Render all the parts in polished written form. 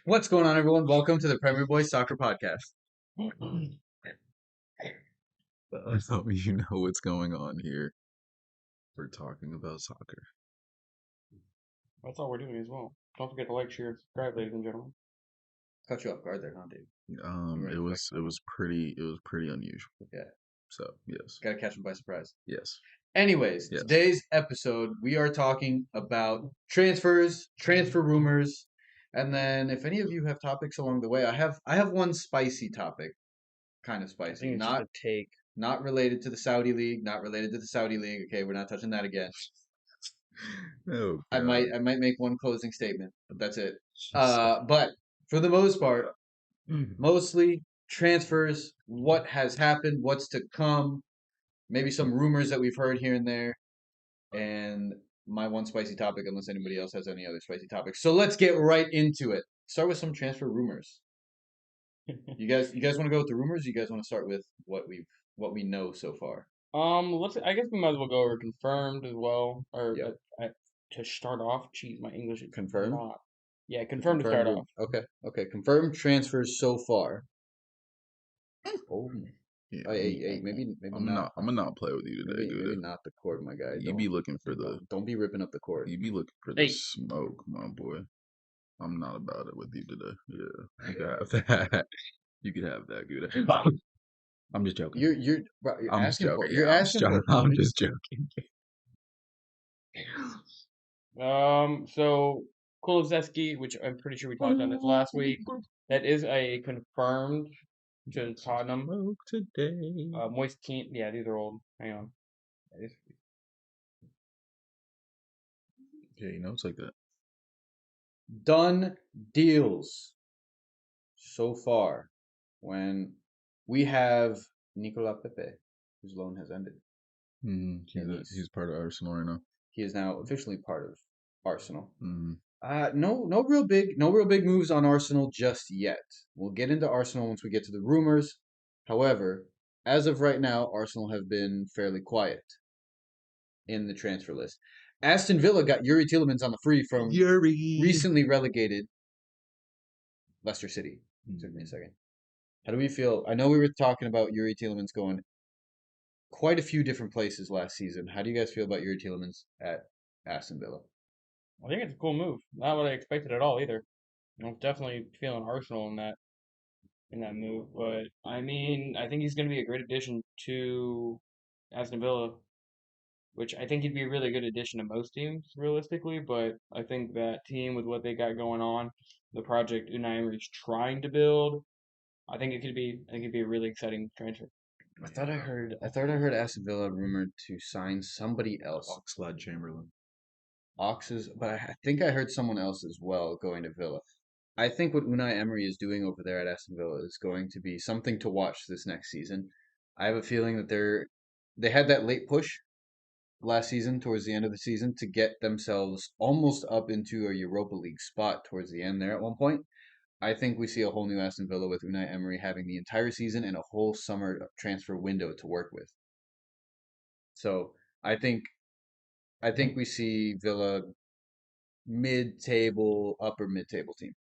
What's going on, everyone? Welcome to the Premier Boys Soccer Podcast. I thought you know what's going on here. We're talking about soccer. That's all we're doing as well. Don't forget to like, share, subscribe, ladies and gentlemen. Caught you off guard there, huh, Dave? You weren't It was expecting pretty unusual. Yeah, So yes, gotta catch them by surprise. yes, Anyways, yes. today's episode, we are talking about transfers, transfer rumors, and then if any of you have topics along the way, I have one spicy topic, kind of I spicy, think it's just not a take. not related to the Saudi League, not related to the Saudi League. Okay, we're not touching that again. Oh I God. might I might make one closing statement, but that's it. Just- But for the most part, mostly transfers, what has happened, what's to come, maybe some rumors that we've heard here and there, and my one spicy topic, unless anybody else has any other spicy topics. So let's get right into it. Start with some transfer rumors. You guys want to go with the rumors? Or you guys want to start with what we know so far? I guess we might as well go over confirmed as well, or Yep. to start off. Geez, my English is Confirmed? not. Yeah, confirmed to start off. Okay. Confirmed transfers so far. Oh, Yeah, hey, maybe I'm not. I'm gonna not play with you today, Maybe dude. not the cord, my guy. You be looking for the Don't be ripping up the cord. you be looking for the Hey. smoke, my boy. I'm not about it with you today. Yeah, you can have that. You can have that, good. I'm just joking. You're I'm just asking for joking. it. You're Yeah, I'm just asking for joking. it. I'm just joking. So Kulusevski, which I'm pretty sure we talked on this last week, that is a confirmed to Tottenham. Smoke today. Moist Keane, yeah, these are old. Hang on. Yeah, it's like that. Done deals so far when we have Nicola Pepe, whose loan has ended. He's part of Arsenal right now. He is now officially part of Arsenal. Mm. No real big moves on Arsenal just yet. We'll get into Arsenal once we get to the rumors. However, as of right now, Arsenal have been fairly quiet in the transfer list. Aston Villa got Yuri Tielemans on the free from recently relegated Leicester City. Took me a second. How do we feel? I know we were talking about Yuri Tielemans going quite a few different places last season. How do you guys feel about Yuri Tielemans at Aston Villa? I think it's a cool move. Not what I expected at all either. I'm definitely feeling Arsenal in that move, but I mean, I think he's going to be a great addition to Aston Villa, which I think he'd be a really good addition to most teams realistically. But I think that team with what they got going on, the project Unai Emery's trying to build, I think it'd be a really exciting transfer. I thought I heard Aston Villa rumored to sign somebody else. Oxlade-Chamberlain. Ox's, but I think I heard someone else as well going to Villa. I think what Unai Emery is doing over there at Aston Villa is going to be something to watch this next season. I have a feeling that they had that late push last season towards the end of the season to get themselves almost up into a Europa League spot towards the end there at one point. I think we see a whole new Aston Villa with Unai Emery having the entire season and a whole summer transfer window to work with. So I think we see Villa upper mid-table team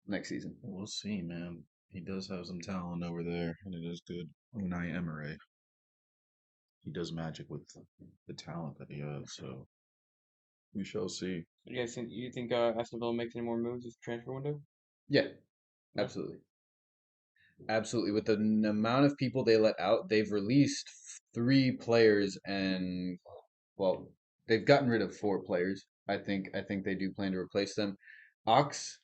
next season. We'll see, man. He does have some talent over there, and it is good. Unai Emery. He does magic with the talent that he has, so we shall see. You think Aston Villa makes any more moves this transfer window? Yeah, absolutely. Absolutely. With the amount of people they let out, they've released three players and, well, they've gotten rid of four players. I think they do plan to replace them. Ox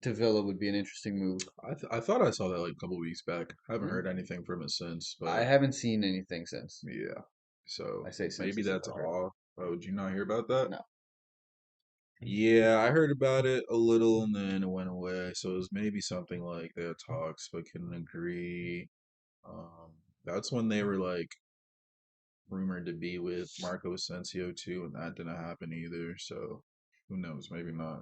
to Villa would be an interesting move. I thought I saw that like a couple weeks back. I haven't heard anything from it since, I but haven't seen anything since. yeah. So I say since maybe as if that's I've heard. all. Oh, did you not hear about that? No. Yeah, I heard about it a little and then it went away. So it was maybe something like they had talks but couldn't agree. Um, that's when they were like rumored to be with Marco Asensio too, and that didn't happen either. So who knows? Maybe not.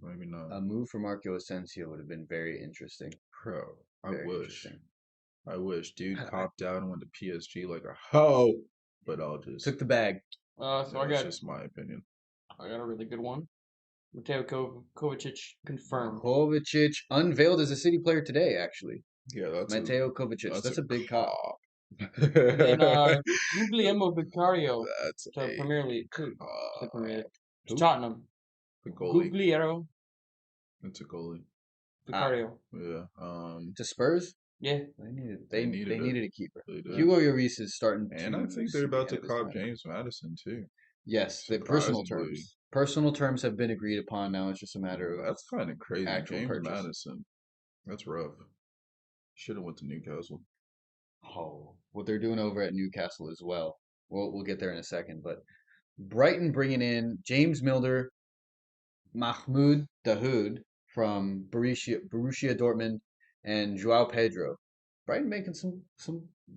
Maybe not. A move for Marco Asensio would have been very interesting. Bro, I Very wish. interesting. I wish. Dude I copped out and went to PSG like a hoe. But I'll just. took the bag. So That's just my opinion. I got a really good one. Mateo Kovacic confirmed. Kovacic unveiled as a City player today, actually. Yeah, Mateo Kovacic. that's a That's a big cop. cop. And then Guglielmo Vicario That's to a Premier League to Premier cop. League to Who? Tottenham. The goalie. Guglielmo It's a goalie. Ah, Vicario. Yeah. to Spurs? Yeah. They needed They they needed needed a keeper. They did. Hugo Lloris is starting And I to think they're see the about end to of his cop time. James Madison too. Yes, the personal Surprisingly. terms. Personal terms have been agreed upon. Now it's just a matter of That's kind of crazy. actual James purchase. Madison. That's rough. Should have went to Newcastle. Oh, what they're doing over at Newcastle as well. We'll get there in a second, but Brighton bringing in James Milner, Mahmoud Dahoud from Borussia Dortmund, and Joao Pedro. Brighton making some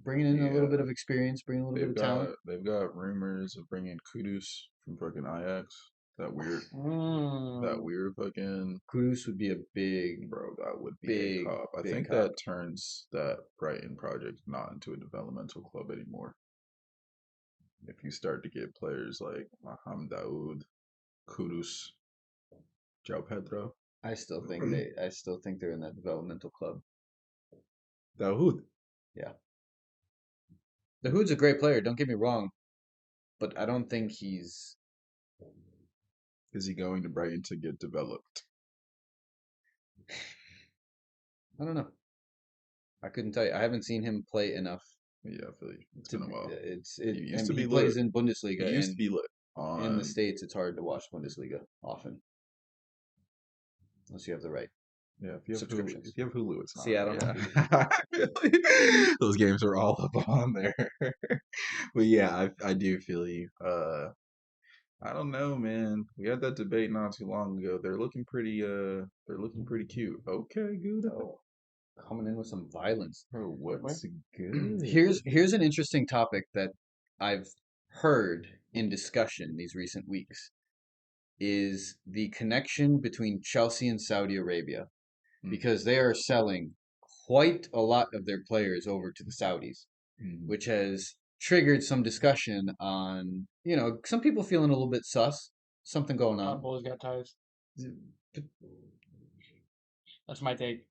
bringing in a little bit Yeah. of experience, bringing a little bit of talent. They've got rumors of bringing Kudus from fucking Ajax. That Mm. weird fucking Kudus would be a big, bro. That would be a big, cop. I big think cop. that turns that Brighton project not into a developmental club anymore. If you start to get players like Maham Daoud, Kudus, João Pedro, I still think they're in that developmental club. Daoud. Yeah. Dahoud's a great player, don't get me wrong, but I don't think he's Is he going to Brighton to get developed? I don't know. I couldn't tell you. I haven't seen him play enough Yeah, I feel you. It's to been a while. it He used and to he be plays lit. in He Bundesliga used to and be lit in the on. States it's hard to watch Bundesliga often unless you have the right Yeah, if you have Hulu, subscriptions. if you have Hulu, it's See, I not. don't have Yeah, those games are all up on there. But yeah, I do feel you. I don't know, man. We had that debate not too long ago. They're looking pretty cute. Okay, good. Oh, coming in with some violence. Bro, Wait. what's good? Here's an interesting topic that I've heard in discussion these recent weeks is the connection between Chelsea and Saudi Arabia Mm, because they are selling quite a lot of their players over to the Saudis, mm. which has triggered some discussion on, some people feeling a little bit sus, something going Todd on. Bowles got ties. That's my take.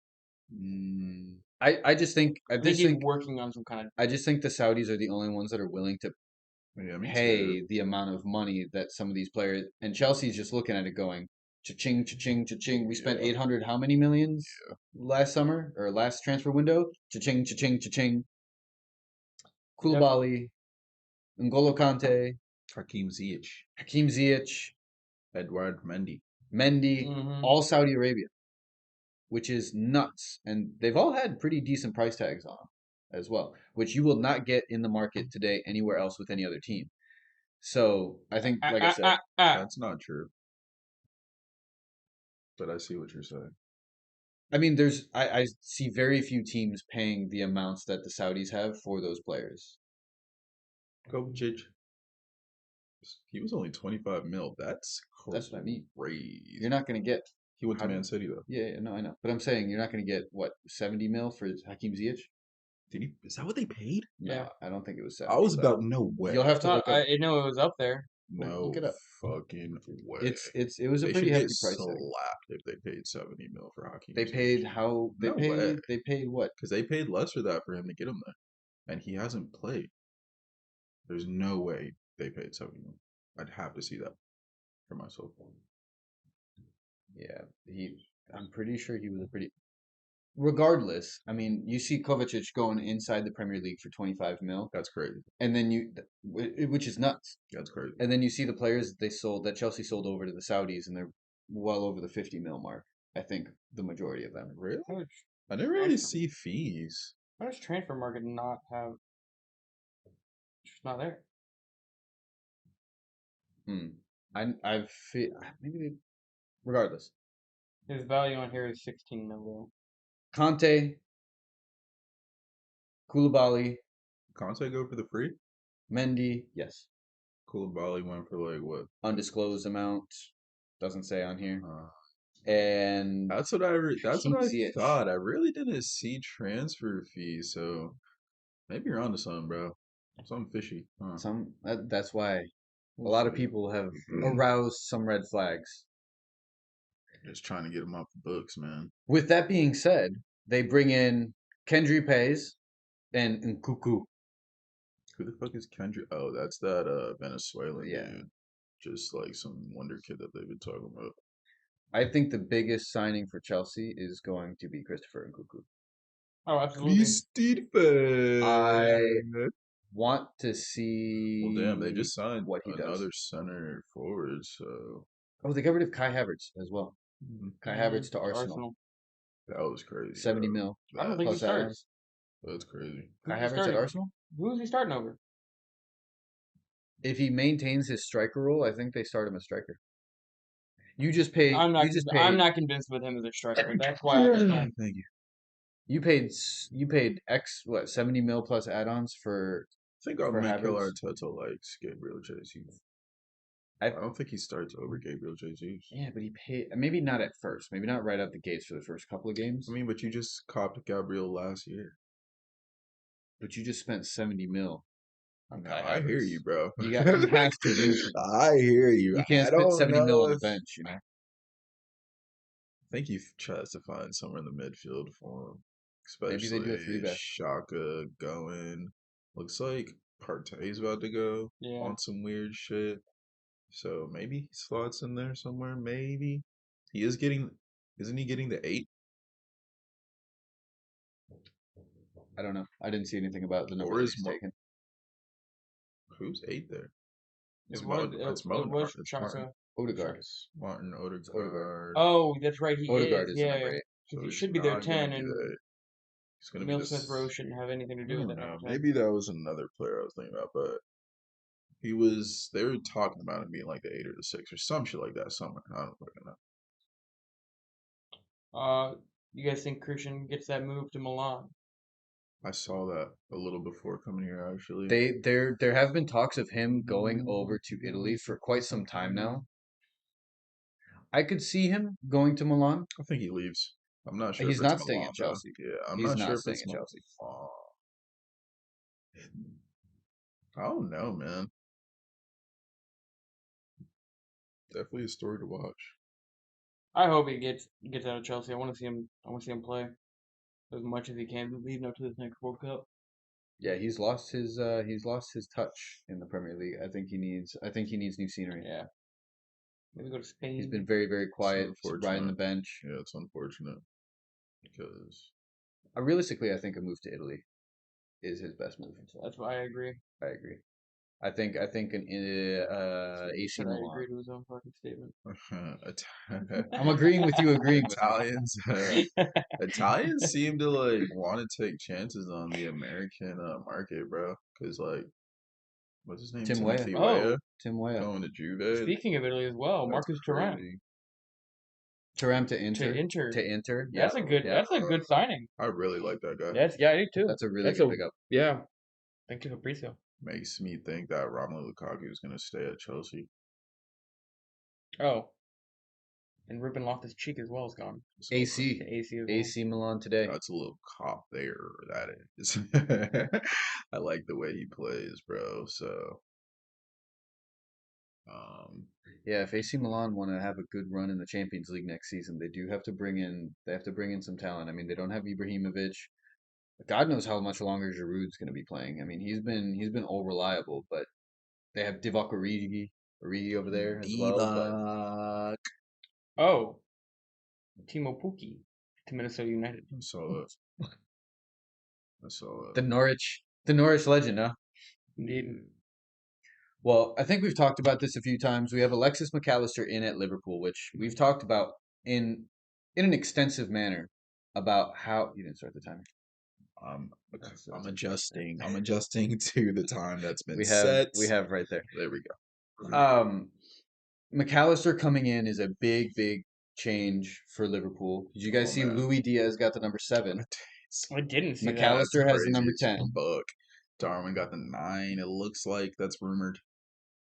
I just think I think he's working on some kind of. I just think the Saudis are the only ones that are willing to Yeah, me too. pay the amount of money that some of these players and Chelsea's just looking at it going, cha-ching, cha-ching, cha-ching. We spent Yeah, 800 how many millions last summer or last transfer window? Cha-ching, cha-ching, cha-ching. Def- Koulibaly, N'Golo Kante, Hakeem Ziyech, Hakeem Ziyech, Edouard Mendy. Mendy, Mhm. all Saudi Arabia, which is nuts. And they've all had pretty decent price tags on them as well, which you will not get in the market today anywhere else with any other team. So I think, Ah, like I ah, said, ah, ah. That's not true, but I see what you're saying. I mean, I see very few teams paying the amounts that the Saudis have for those players. Kovacic, he was only 25 mil. That's That's what I mean. crazy. You're not going to get. He went to how- Man City though. Yeah, no, I know, but I'm saying you're not going to get what 70 mil for Hakeem Ziyech. Did he? Is that what they paid? No, Yeah. I don't think it was I 70. was But about no way. you'll I have to thought look up. I know it was up there. No Look it up. fucking way. It was a They pretty should hefty get price tag. slapped if they paid 70 mil for Hakeem They Ziyech. paid how No way. they paid what? Because they paid less for that for him to get him there, and he hasn't played. There's no way they paid 70 mil. I'd have to see that for myself. Yeah, I'm pretty sure he was a pretty. Regardless, I mean, you see Kovacic going inside the Premier League for 25 mil, That's crazy. and then which is nuts. That's crazy. And then you see the players that they sold that Chelsea sold over to the Saudis, and they're well over the 50 mil mark. I think the majority of them. Really? How I didn't really see fees. does transfer market not have? It's just not there. I feel maybe regardless. His value on here is 16 million. Conte, Koulibaly, Conte go for the free? Mendy, yes, Koulibaly went for like what? undisclosed amount, doesn't say on here, Uh, and that's what I Ziyech. thought. I really didn't see transfer fees, so maybe you're onto something, bro. Something fishy. Huh. That's why a We'll lot of see. people have aroused some red flags. Just trying to get him off the books, man. With that being said, they bring in Kendry Pays and Nkuku. Who the fuck is Kendrick? Oh, that's that Venezuelan Yeah, dude. Just like some wonder kid that they've been talking about. I think the biggest signing for Chelsea is going to be Christopher Nkuku. Oh, absolutely. I Christopher. want to Well, damn, they see just signed what he does. another center forward, so Oh, they got rid of Kai Havertz as well. Kai Havertz to To Arsenal, Arsenal. that was crazy, 70 bro. mil I don't think he That's plus starts. add-ons. that's crazy. Kai Who's he Havertz at starting? Arsenal? Who's he starting over? If he maintains his striker role, I think they start him as striker. You just pay. I'm not. You just I'm paid. not convinced with him as a striker. That's why I understand. Thank you. You paid X what 70 mil plus add-ons I think for Mikel Havertz. Arteta likes Gabriel Jesus. I I don't think he starts over Gabriel Jesus. Yeah, but he paid maybe not at first, maybe not right out the gates for the first couple of I games. mean, but you just copped Gabriel last year. But you just spent 70 mil on No, Kai I hear Havertz. you, bro. You have to move him. I hear you. You can't I spend don't 70 mil know on the if bench, you know. I think he tries to find somewhere in the midfield for him, Maybe they do a especially three back. Shaka going. Looks like Partey's about to go Yeah. on some weird shit. So maybe he slots in there somewhere. Maybe he is getting. Isn't he getting the 8 I don't know. I didn't see anything about the number or that is he's taken. who's 8 there? It was. It's It was It's Martin. Chaka. Odegaard. It's Martin It's Odegaard. Odegaard. Oh, that's right. He Odegaard is. is the Yeah. number 8. 'Cause So he he's should be their not gonna 10, be and the. He's gonna be Emil Smith Rowe this. shouldn't have anything to I do with don't that know. number 10. Maybe that was another player I was thinking about, but he was. They were talking about him being like the 8 or the 6 or some shit like that somewhere. I don't fucking know. You guys think Christian gets that move to Milan? I saw that a little before coming here actually. There have been talks of him going over to Italy for quite some time now. I could see him going to Milan. I think he leaves. I'm not sure if He's it's not staying Milan at though. Chelsea. Yeah, I'm He's not sure not if staying it's at Chelsea. Milan. I don't know, man. Definitely a story to watch. I hope he gets out of Chelsea. I want to see him. I want to see him play as much as he can leading up to this next World Cup. Yeah, he's lost his touch in the Premier League. I think he needs new scenery. Yeah, maybe go to He's Spain. been very, very It's quiet, riding the unfortunate. bench. Yeah, it's unfortunate because Realistically, I think a move to Italy is his best move. That's why I agree. I agree. I think an AC Should I Milan. agree to his own fucking statement? I'm agreeing with you, agreeing with me. Italians. Italians seem to like want to take chances on the American market, bro. Because like, what's his name? Tim Weah. Timothy Oh, Weah Tim Weah. going to Juve. speaking of Italy as well, That's Marcus Thuram crazy. Turam to Inter. To Inter. Yeah, That's a good. yeah. That's a good signing. I really like that guy. Yeah, I do too. That's a really That's good a pickup. yeah. Thank you, Fabrizio. Makes me think that Romelu Lukaku is going to stay at Chelsea. Oh, and Ruben Loftus-Cheek as well is gone So AC. to AC as well. AC Milan today. that's a little cop there. That is. I like the way he plays, bro. So, um, Yeah, if AC Milan want to have a good run in the Champions League next season, they have to bring in some talent. I mean, they don't have Ibrahimovic. God knows how much longer Giroud's going to be playing. I mean, he's been all reliable, but they have Divock Origi over there as well. But Divock. Oh, Timo Pukki to Minnesota United. I saw that. I saw the that. Norwich legend, huh? Indeed. Well, I think we've talked about this a few times. We have Alexis McAllister in at Liverpool, which we've talked about in an extensive manner about how you didn't start the timer. Um, That's I'm okay. adjusting. I'm adjusting to the time that's been We set. have right there. There we go. McAllister coming in is a big, big change for Liverpool. Did you guys Oh see man, Louis Diaz got the number 7? I didn't see that. that's McAllister has the crazy number as 10. fuck. Darwin got the 9. It looks like that's rumored.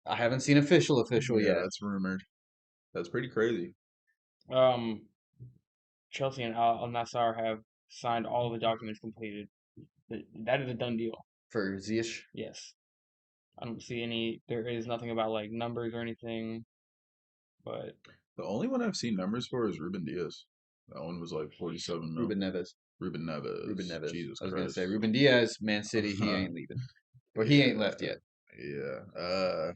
I haven't seen official Yeah, yet. that's rumored. That's pretty crazy. Chelsea and Al Nassr have signed all the documents completed. That is a done deal. For Ziyech. Yes. I don't see any. There is nothing about like numbers or anything. But The only one I've seen numbers for is Ruben Diaz. That one was like 47 mil. Ruben Neves. Ruben Ruben Neves. Neves. Jesus I was gonna Christ. say Ruben Diaz, Man City. He ain't leaving, or he ain't left Yeah. yet. Yeah.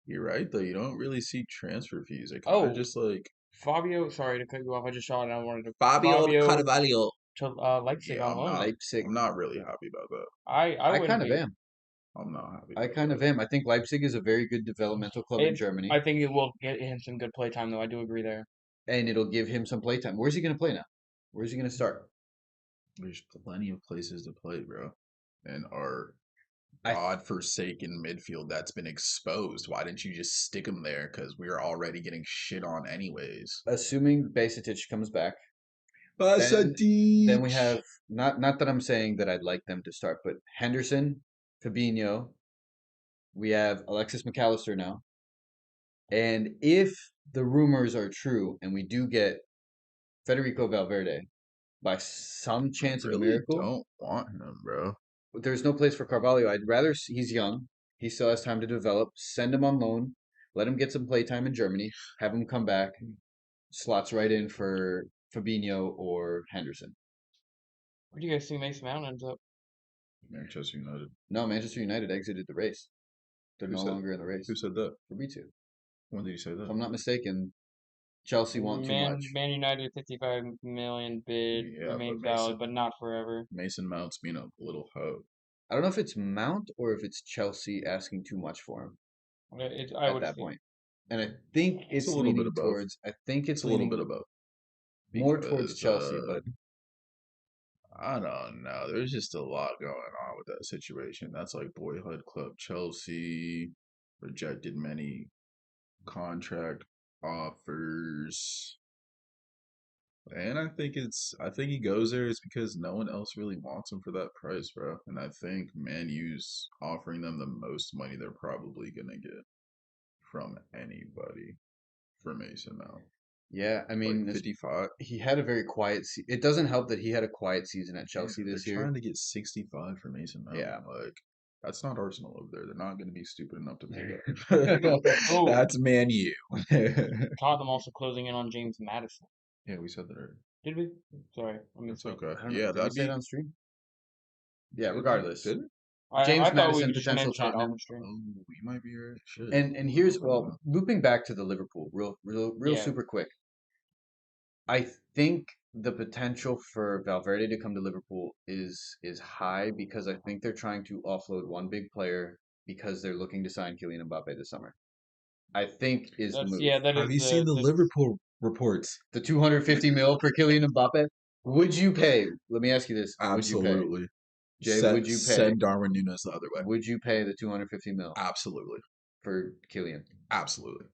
You're right though. You don't really see transfer fees. They kind of Oh, just like Fabio. Sorry to cut you off. I just saw it and I wanted to. Fabio Fabio Carvalho. to Leipzig Yeah, on loan. Leipzig. I'm not really happy about that. I I wouldn't kind of be. am. I'm not happy I about kind that. of am. I think Leipzig is a very good developmental club in It. Germany, I think it will get him some good play time though. I do agree there. and it'll give him some playtime. Where's he gonna play now? Where's he gonna start? There's plenty of places to play, bro. And our I godforsaken midfield that's been exposed. Why didn't you just stick him there? Because we are already getting shit on anyways. assuming Bajcetic comes back, then Basadic. we have not that I'm saying that I'd like them to start, but Henderson, Fabinho, we have Alexis McAllister now, and if the rumors are true and we do get Federico Valverde by some I chance of a really miracle, don't want him, bro. there's no place for Carvalho. I'd rather he's young, he still has time to develop. Send him on loan, let him get some playtime in Germany, have him come back, slots right in for Fabinho or Henderson. Where do you guys think Mason Mount ends up? Manchester United. No, Manchester United exited the race. They're Who no said? longer in the race. Who said that? Fabrizio. When did you say If that? I'm not mistaken, Chelsea want too much. Man United 55 million bid Yeah, but remains valid, but not forever. Mason Mount's being a little hoe. I don't know if it's Mount or if it's Chelsea asking too much for him I at would that think. point. And I think It's a it's little bit leaning of both. towards I think It's it's a little bit leaning of both more towards because Chelsea, but I don't know. There's just a lot going on with that situation. That's like boyhood club Chelsea rejected many contract offers. And I think he goes there is because no one else really wants him for that price, bro. And I think Man U's offering them the most money they're probably gonna get from anybody for Mason Mount. yeah, I Like mean, 55. he had a very quiet it doesn't help that he had a quiet season at Yeah, Chelsea they're this year. trying to get 65 for Mason Mount. Yeah. Like that's not Arsenal over there. They're not going to be stupid enough to pay that. Oh, That's Man U. Tottenham also closing in on James Madison. Yeah, we said that already. Did we? Sorry, I missed That's it. okay. I don't know. Yeah, Did we that'd say it be. on stream? Yeah, Did we? regardless. Did we? I James thought we Madison, just potential mentioned it on Tottenham. the stream. Oh, we might be right. Shit. And here's I don't well, know. looping back to the Liverpool, real Yeah, super quick. I think the potential for Valverde to come to Liverpool is high because I think they're trying to offload one big player because they're looking to sign Kylian Mbappe this summer. I think is the move. that Have is you seen the the Liverpool reports? The 250 mil for Kylian Mbappe? Would you pay? Let me ask you this. Would you pay? Absolutely. Jay, would you pay? Send Darwin Nunes the other way. Would you pay the 250 mil Absolutely. for Kylian? Absolutely.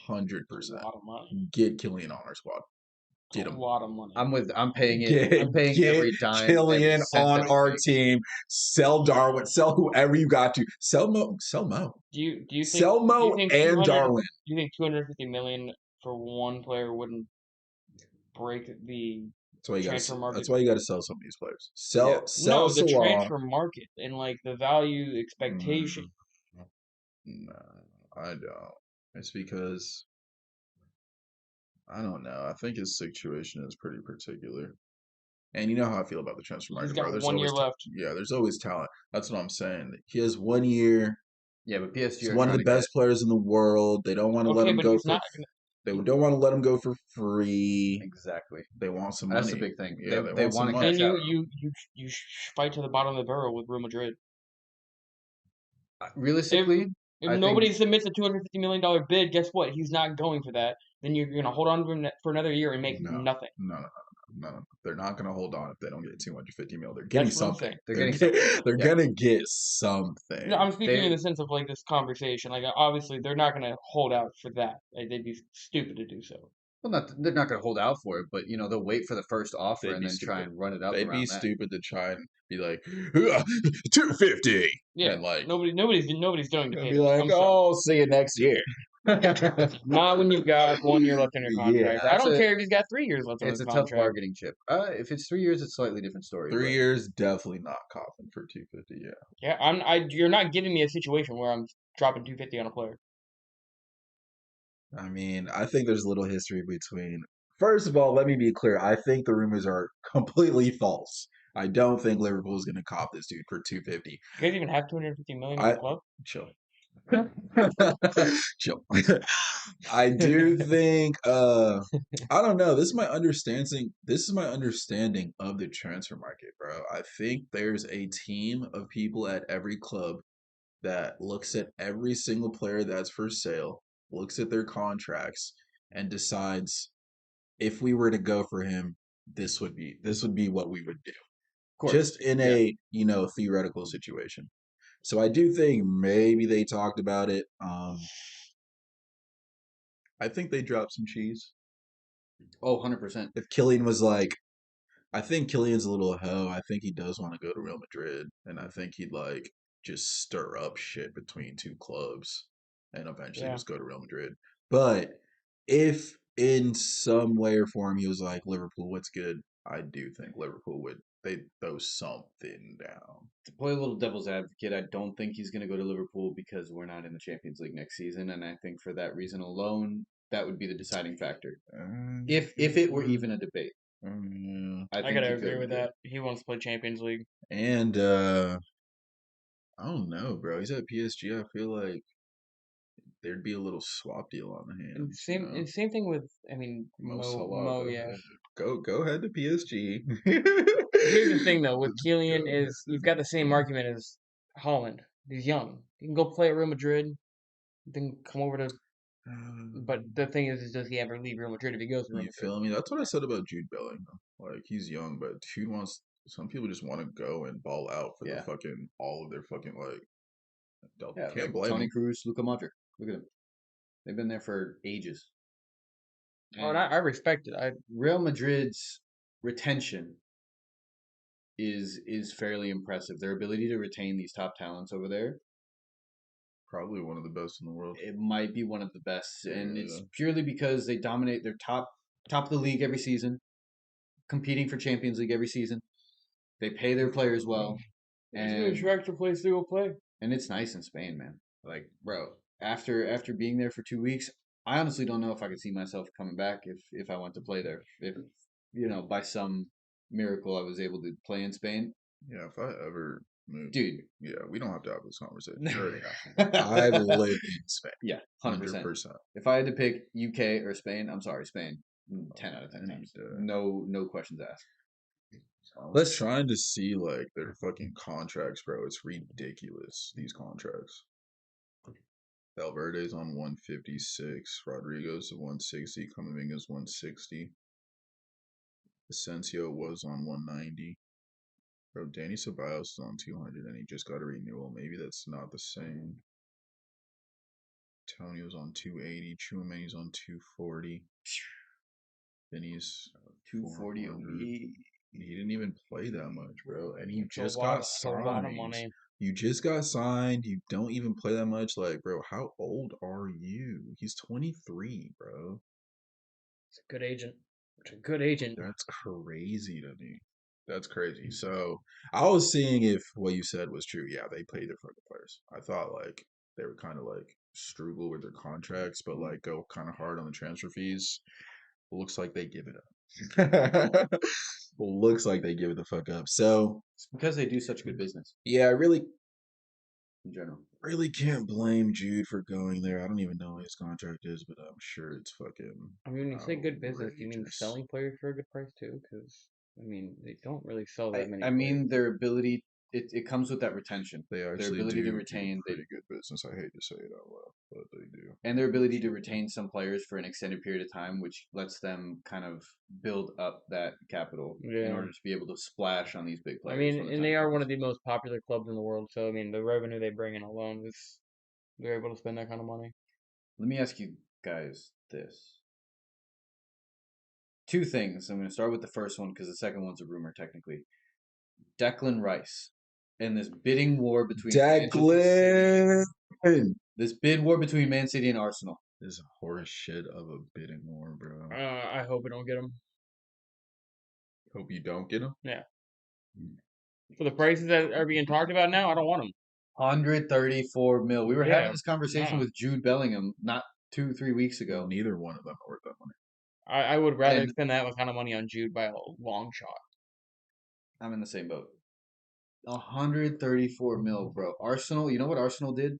a 100%. lot of money. Get Killian on our squad. Get A him. lot of money. I'm paying it. I'm paying Get every dime, every Killian cent on that it our takes. team. Sell Darwin. Sell whoever you got to. Sell Mo. Sell Mo. Do you think Sell Mo and 200 Darwin. do you think 250 million for one player wouldn't break the That's why you got transfer to. market? That's why you got to sell some of these players. Yeah. Sell No, the Salah. transfer market and like the value expectation. Mm, no, I don't. It's because I don't know. I think his situation is pretty particular. And you know how I feel about the transfer He's market, bro. got There's 1 year always left. yeah, there's always talent. That's what I'm saying. He has 1 year. Yeah, but PSG He's are one of trying the to get. best players in the world. They don't want to let Okay, him but go he's for. not gonna. They don't want to let him go for free. Exactly. They want some That's the money. big thing. Yeah, they They want some want to money. Then cash out. you fight to the bottom of the barrel with Real Madrid. If Realistically, if I think nobody submits a $250 million bid, guess what? He's not going for that. Then you're gonna hold on to him for another year and make No, nothing. no. They're not going to hold on if they don't get 250 mil. They're getting That's what I'm something. saying. they're getting something. They're Yeah. going to get No, something. I'm speaking in They the sense of like this conversation. Like obviously they're not gonna hold out for that. Like, they'd be stupid to do so. well, not they're not going to hold out for it, but they'll wait for the first offer They'd and be then try stupid. and run it up They'd be around that. stupid to try and be like 250 Yeah, and like nobody's doing to and pay be that. like, I'm sorry. oh, see you next year. Not when you've got 1 year left on your Yeah, contract. I don't care if he's got 3 years left on It's his a tough contract. bargaining chip. If it's 3 years, it's a slightly different story. 3 years definitely not coffin for 250. Yeah, Yeah, you're not giving me a situation where I'm dropping 250 on a player. I mean, I think there's a little history between. First of all, let me be clear. I think the rumors are completely false. I don't think Liverpool is going to cop this dude for 250. You guys even have 250 million in the I club? chill. Chill. I do think I don't know. This is my understanding of the transfer market, bro. I think there's a team of people at every club that looks at every single player that's for sale, looks at their contracts, and decides if we were to go for him, this would be what we would do. Of course. Just in Yeah. a, theoretical situation. So I do think maybe they talked about it. I think they dropped some cheese. Oh, 100%. If Killian was like, I think Killian's a little hoe. I think he does want to go to Real Madrid, and I think he'd like just stir up shit between two clubs and eventually Yeah. just go to Real Madrid. But if in some way or form he was like, Liverpool, what's good? I do think Liverpool would they throw something down. To play a little devil's advocate, I don't think he's going to go to Liverpool because we're not in the Champions League next season, and I think for that reason alone, that would be the deciding factor. If it were even a debate, I I think gotta he agree could with go. that. He wants to play Champions League. And I don't know, bro. He's at PSG. I feel like there'd be a little swap deal on the And hands, same thing with, I mean, Mo Salah, Mo, go yeah. ahead. Go ahead to PSG. Here's the thing though, with Go Keelan ahead. is you've got the same argument as Holland. He's young. He can go play at Real Madrid, then come over to. But the thing is does he ever leave Real Madrid if he goes to Real You Madrid? feel me? That's what I said about Jude Bellingham. Like he's young, but dude wants. Some people just want to go and ball out for the Yeah, fucking all of their fucking like. yeah, Can't like blame Tony them. Cruz, Luka Modric. Look at them; they've been there for ages. Oh, and And I respect it. Real Madrid's retention is fairly impressive. Their ability to retain these top talents over there, Probably one of the best in the world. it might be one of the best, and Yeah. it's purely because they dominate. They're top of the league every season, competing for Champions League every season. They pay their players well, It's an and attractive place to go play. it's nice in Spain, man. Like, bro, after being there for 2 weeks, I honestly don't know if I could see myself coming back if I went to play there. If by some miracle I was able to play in Spain, Yeah, if I ever move, dude. yeah, we don't have to have this conversation. You already have. I've lived in Spain, Yeah, 100%. 100%. If I had to pick UK or Spain, I'm sorry, Spain. 10 out of 10 Any times. day. No questions asked. I was Let's trying to see like their fucking contracts, bro. It's ridiculous. These contracts. Valverde's on 156. Rodrigo's at 160. Camavinga's 160. Asensio was on 190. Bro, Danny Ceballos is on 200 and he just got a renewal. Maybe that's not the same. Tonio's on 280. Chouameni's on 240. Vinny's 240 400. OE. He didn't even play that much, bro. And you It's just got it's a lot of signed. money. You just got signed. You don't even play that much. Like, bro, how old are you? He's 23, bro. It's a good agent. It's a good agent. That's crazy to me. That's crazy. So I was seeing if what you said was true. Yeah, they paid their fucking players. I thought like they were kind of like struggle with their contracts, but like go kind of hard on the transfer fees. Looks like they give it up. Looks like they give it the fuck up. So It's because they do such good business yeah, I in general. really can't blame Jude for going there. I don't even know what his contract is, but I'm sure it's fucking I mean, when you say good business, do you mean outrageous. selling players for a good price too? Because I mean, they don't really sell I, that many I players. mean their ability it comes with that retention. They Their actually ability to do retain pretty good business. I hate to say it out loud, but they do. and their ability to retain some players for an extended period of time, which lets them kind of build up that capital in Yeah. order to be able to splash on these big I players mean, when the and time they are one comes. of the most popular clubs in the world. So I mean, the revenue they bring in alone is they're able to spend that kind of money. Let me ask you guys this. Two things. I'm going to start with the first one because the second one's a rumor technically. Declan Rice and this bidding war between Manchester City. Declan! This bid war between Man City and Arsenal. This horse shit of a bidding war, bro. I hope we don't get them. Hope you don't get him. Yeah. For the prices that are being talked about now, I don't want them. 134 mil. We were having Yeah. this conversation No. with Jude Bellingham not 2, 3 weeks ago. Neither one of them are worth that money. I would rather And spend that kind of money on Jude by a long shot. I'm in the same boat. 134 mil, bro. Arsenal, you know what Arsenal did?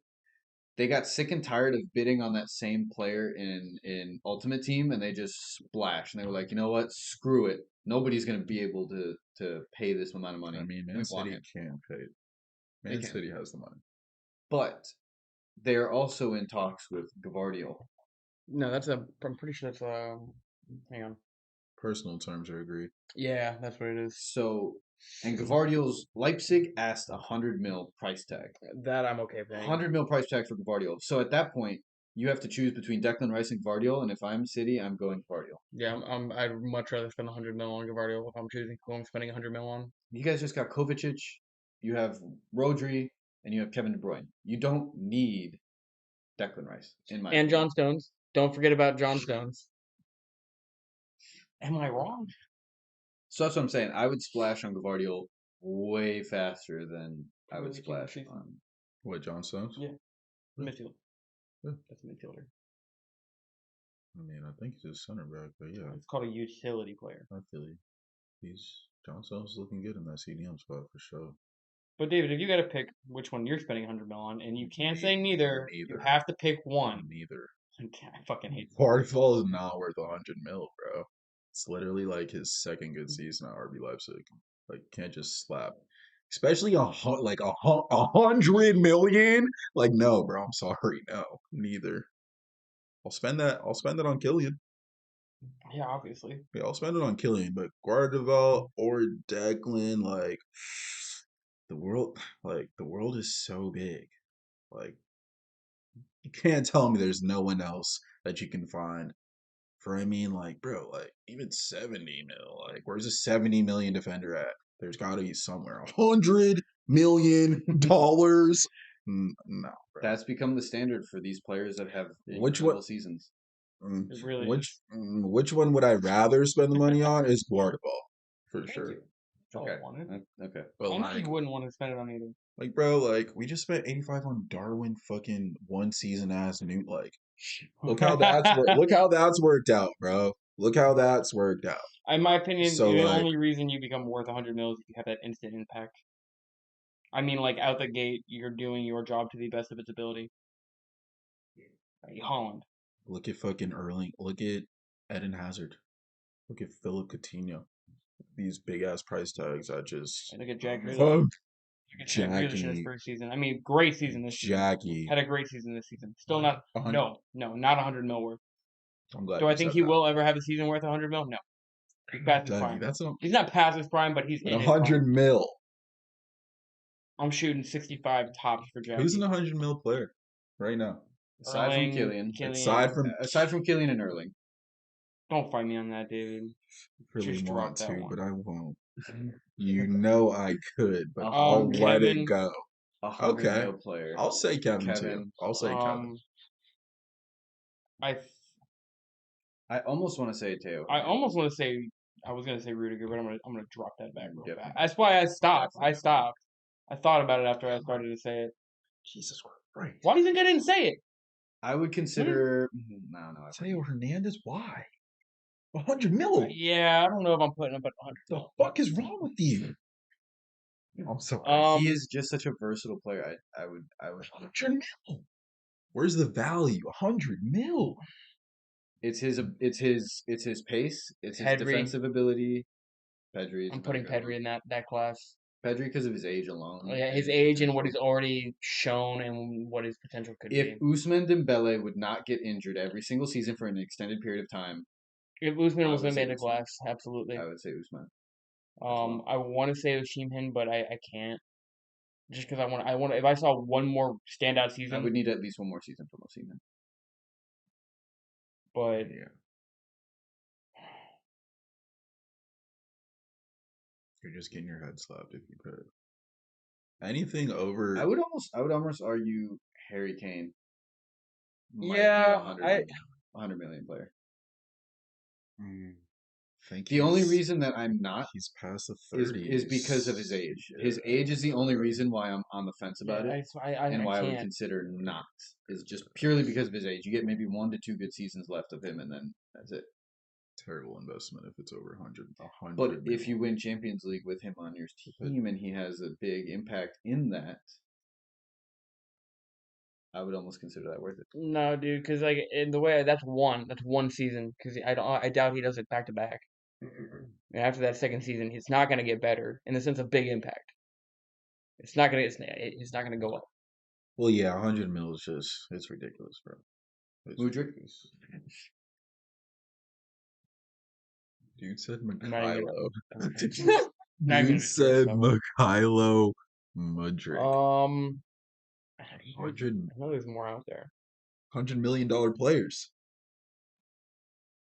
They got sick and tired of bidding on that same player in Ultimate Team, and they just splashed. And they were like, you know what? Screw it. Nobody's gonna be able to pay this amount of money. I mean, We Man want City him. can't pay. They Man can, City has the money. but they're also in talks with Gavardio. No, that's a. I'm pretty sure that's a. Hang on. Personal terms are agreed. Yeah, that's what it is. So, and Gavardio's Leipzig asked 100 mil price tag. That I'm okay paying. 100 mil price tag for Gavardio. So at that point, you have to choose between Declan Rice and Gavardio, and if I'm City, I'm going Gavardio. Yeah, I'd much rather spend 100 mil on Gavardio if I'm choosing who I'm spending 100 mil on. You guys just got Kovacic, you have Rodri, and you have Kevin De Bruyne. You don't need Declan Rice, in my And opinion. John Stones. Don't forget about John Stones. Am I wrong? So that's what I'm saying. I would splash on Gavardio way faster than I would Really cheap this splash season. on. What, John Stones? Yeah. Yeah. Midfield. Yeah. That's a midfielder. I mean, I think he's a center back, but yeah, It's called a utility player. I feel you. John Stones is looking good in that CDM spot for sure. But David, if you got to pick which one you're spending 100 mil on, and you can't say neither, you Neither. have to pick one. Neither. I fucking hate this. Waterfall is not worth 100 mil, bro. It's literally like his second good season at RB Leipzig. Like, can't just slap. Especially a 100 million. Like, no, bro. I'm sorry, no, neither. I'll spend that. I'll spend it on Killian. Yeah, obviously. Yeah, I'll spend it on Killian, but Guardiola or Declan, like the world is so big. Like, you can't tell me there's no one else that you can find for, I mean, like, bro, like, even 70 mil. Like, where's a 70 million defender at? There's got to be somewhere. $100 million? No, bro. That's become the standard for these players that have Which incredible one? seasons. It really Which which one would I rather spend the money on? Is Guardiola for Thank sure. you. That's all Okay. I wanted. Okay. But I know you like, wouldn't want to spend it on either. bro, like we just spent 85 on Darwin, fucking one season ass Newt. Like, look how that's worked out, bro. Look how that's worked out. In my opinion, So the like, only reason you become worth 100 mil is if you have that instant impact. I mean, like out the gate, you're doing your job to the best of its ability. Like Holland. look at fucking Erling. Look at Eden Hazard. Look at Philip Coutinho. These big ass price tags. I just And look at Jack Grealish. fuck Look at Jack Grealish in his Jackie. first season. I mean, great season this season. Jackie. Had a great season this season. Still not. 100. No, not 100 mil worth. I'm glad Do you I think said he that. will ever have a season worth 100 mil? No. He's past his Jackie, prime. that's He's not past his prime, but he's in his 100 prime. mil. I'm shooting 65 tops for Jackie. Who's an 100 mil player right now? Aside Erling, from Killian. Aside from Killian and Erling. Don't fight me on that, David. really Just want drop that to, one. but I won't. You know I could, but Um, I'll let it Kevin. go. 100 Okay. mil player. I'll say Kevin too. Kevin. I'll say Kevin. I almost want to say Teo. almost want to say I was gonna say Rudiger, but I'm gonna drop that back real Yep. fast. That's why I stopped. I stopped. I thought about it after I started to say it. Jesus Christ. Why do you think I didn't say it? I would consider. No. Teo Hernandez, why? 100 mil? Yeah, I don't know if I'm putting up at 100. The fuck is wrong with you? I'm sorry. He is just such a versatile player. I would. 100 mil. Where's the value? 100 mil. It's his pace. It's his Pedri. defensive ability. Pedri. I'm putting Pedri in that class. Pedri because of his age alone. Yeah, his age and what he's already shown and what his potential could If be. Ousmane Dembele would not get injured every single season for an extended period of time, If Ousmane was would in say the Ousmane. class, absolutely. I would say Ousmane. I want to say Osimhen, but I can't. Just because I want. If I saw one more standout season, I would need at least one more season from Osimhen. but Yeah. You're just getting your head slapped if you could. Anything over. I would almost argue Harry Kane. Yeah, 100 million player. think The only reason that I'm not he's past the is 30s. because of his age. His Yeah, age is the only reason why I'm on the fence about it, and I why I would can't. consider not is just purely because of his age. You get maybe 1 to 2 good seasons left of him, and then that's it. terrible investment if it's over 100, But 100 if you mil. win Champions League with him on your team and he has a big impact in that, I would almost consider that worth it. No, dude, because like in the way that's one season. Because I doubt he does it back to back. And after that second season, he's not gonna get better in the sense of big impact. It's not gonna go up. Well, yeah, 100 mil is just, it's ridiculous, bro. It's Mudryk? ridiculous. Dude said I'm not even Mikhailo. gonna. Not even Dude gonna address said that one. Mikhailo Mudryk. I 100, know there's more out there. $100 million players.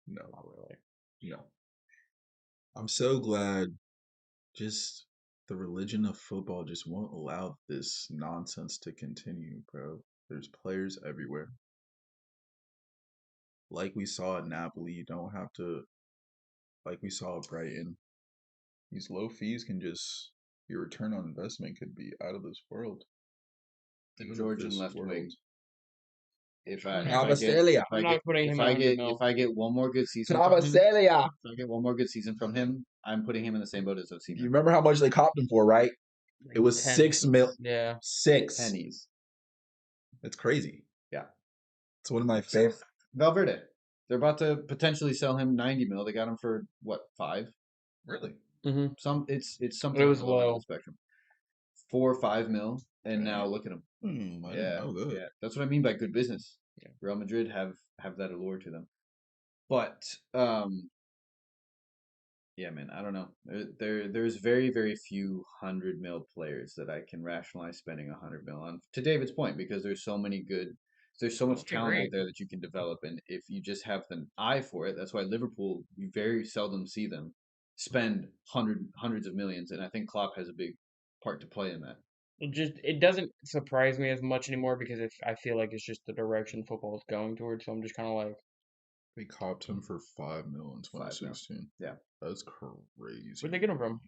No, Not really. no. I'm so glad just the religion of football just won't allow this nonsense to continue, bro. There's players everywhere. Like we saw at Napoli, you don't have to, like we saw at Brighton. These low fees can just, your return on investment could be out of this world. The Out of Georgian this left world. wing. If I'm I not if I putting. get Travesalia. if I'm I not get putting if him at I 100 get mil. if I get one more good season from him, Travesalia. if I get one more good season from him, I'm putting him in the same boat as You Osimhen. remember how much they copped him for, right? It Like was 10. 6 mil. Yeah. 6. Pennies. That's crazy. Yeah. It's one of my So, favorite. Valverde. They're about to potentially sell him 90 mil. They got him for what, 5? Really? Mm-hmm. It's It something on was the lower end of low. the spectrum. 4 or 5 mil, and now Damn. look at him. I didn't Yeah, know that. yeah. That's what I mean by good business. Yeah. Real Madrid have that allure to them. But yeah, man, I don't know. There's very few 100 mil players that I can rationalize spending 100 mil on. To David's point, because there's so much I talent out agree. there that you can develop, and if you just have an eye for it, that's why Liverpool, you very seldom see them spend hundreds of millions, and I think Klopp has a big part to play in that. It doesn't surprise me as much anymore because I feel like it's just the direction football is going towards. So I'm just kind of like, They copped him for 5 mil in 5 mil, 2016. yeah. That's where'd they crazy. get him from?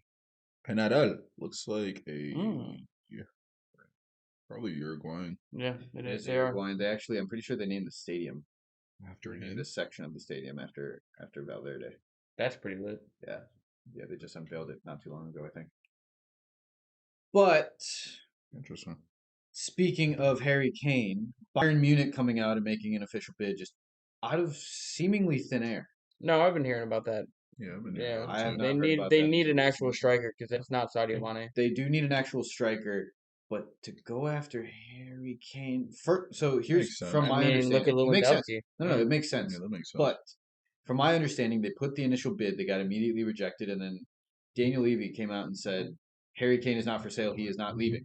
Penarel looks like a, Mm. yeah, probably Uruguayan Yeah, It is they are. Uruguayan. They actually, I'm pretty sure they named the stadium. after They named him. a section of the stadium after Valverde. That's pretty lit. Yeah, yeah, they just unveiled it not too long ago, I think. But Interesting. speaking of Harry Kane, Bayern Munich coming out and making an official bid just out of seemingly thin air. No, I've been hearing about that. Yeah, I've been hearing Yeah, about I it have too. not heard about that they need until an actual recently. striker because it's not Sadio Mane. They do need an actual striker, but to go after Harry Kane, so here's Makes sense. from I my mean, look at understanding, it makes sense. Lewandowski. No, it makes Yeah, sense. that makes sense. But from my understanding, they put the initial bid, they got immediately rejected, and then Daniel Levy came out and said, Harry Kane is not for sale, he is not leaving.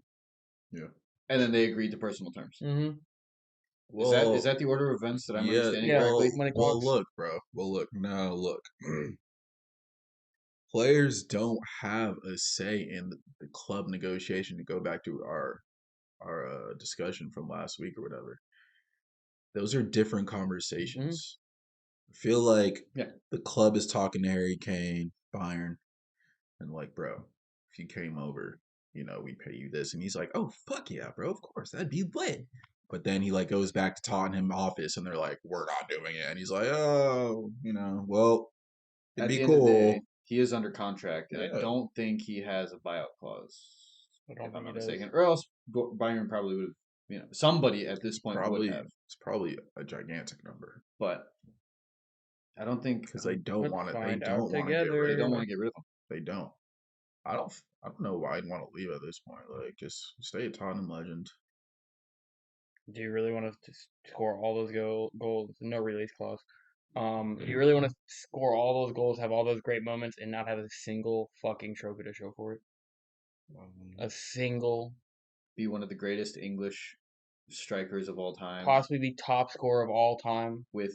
Yeah. And then they agreed to personal terms. Mm-hmm. Is that the order of events that I'm yeah, understanding Yeah, correctly? money well, talks. look, bro. Well, look. Now, look. Players don't have a say in the club negotiation. To go back to our discussion from last week or whatever, those are different conversations. I feel like Yeah. the club is talking to Harry Kane, Bayern, and like, bro, if you came over, we pay you this, and he's like, oh fuck yeah, bro, of course, that'd be lit. But then he like goes back to Tottenham office, and they're like, we're not doing it, and he's like, oh, well, it'd At be the end of the day, cool. he is under contract, and I Yeah, don't think he has a buyout clause, I don't if I'm think not he does. mistaken. Or else Bayern probably would have, somebody at this point would have. it's probably a gigantic number But I don't think because they don't Let's want to. They find out don't want to get together. rid they of don't him. want to get rid of him. They don't. I don't know why I'd want to leave at this point. Like, just stay a Tottenham legend. Do you really want to score all those goals? No release clause. Do you really want to score all those goals, have all those great moments, and not have a single fucking trophy to show for it? A single, Be one of the greatest English strikers of all time possibly the top scorer of all time, with